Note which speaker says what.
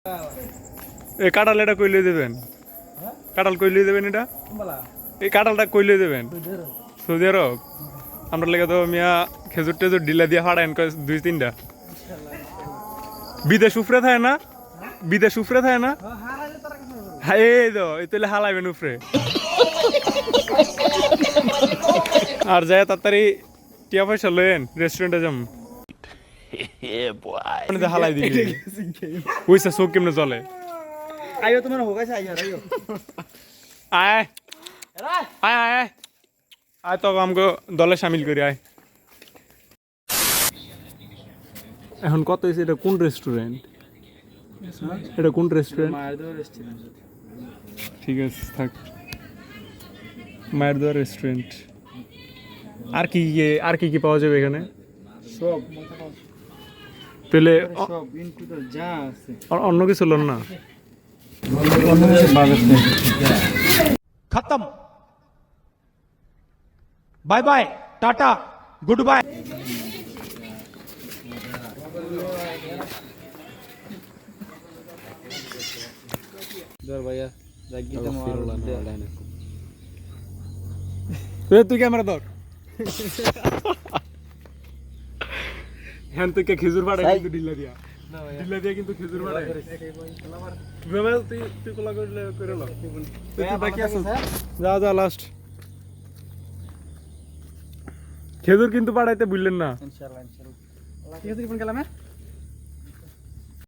Speaker 1: এই কাঁঠাল এটা কইলে দেবেন, কাঁঠাল কইলে দেবেন, এটা এই কাঁঠালটা কইলে দেবেন সৌদি আরব। আমরা লেগে তো মিয়া খেজুর টেজুর ডিলা দিয়ে ফাড়াইন 2-3টা। বিদেশ উফরে থাকে না, বিদেশ উফরে থাকে না। হ্যাঁ এই তো এই তাহলে হালাইবেন উফরে। আর যাই তাড়াতাড়ি টিয়া পয়সা লয়েন রেস্টুরেন্টে যাম। হালাই দিবি পয়সা চোখ কেমনে চলে।
Speaker 2: আইও তোমার হোগাইছে আইও আইও
Speaker 1: আয় আয় আয় আয় তো আমাকে দলে সামিল করি আয়। এখন কত হয়েছে? এটা কোন রেস্টুরেন্ট? এটা কোন রেস্টুরেন্ট? ঠিক আছে থাক, মায়ের দোয়া রেস্টুরেন্ট। আর কি আর কি কি পাওয়া যাবে এখানে?
Speaker 2: সব
Speaker 1: পেলে
Speaker 2: সব ইনক্লুড যা আছে।
Speaker 1: অন্য কিছু লোন না?
Speaker 3: खत्म, बाय बाय, टाटा, गुड बाय।
Speaker 2: ভাইয়া
Speaker 1: তুই ক্যামেরা ধর। হ্যাঁ তুই খেজুর পাড়াই কিন্তু ঢিলা দিয়া, ঢিলা দিয়া কিন্তু খেজুর পাড়াই। তুই তুই কোলা করলে করে লো, তুই বাকি আছিস। যা যা লাস্ট খেজুর কিন্তু পাড়াইতে ভুললেন না।
Speaker 2: ইনশাআল্লাহ ইনশাআল্লাহ। ঠিক আছে, কোন গেলাম?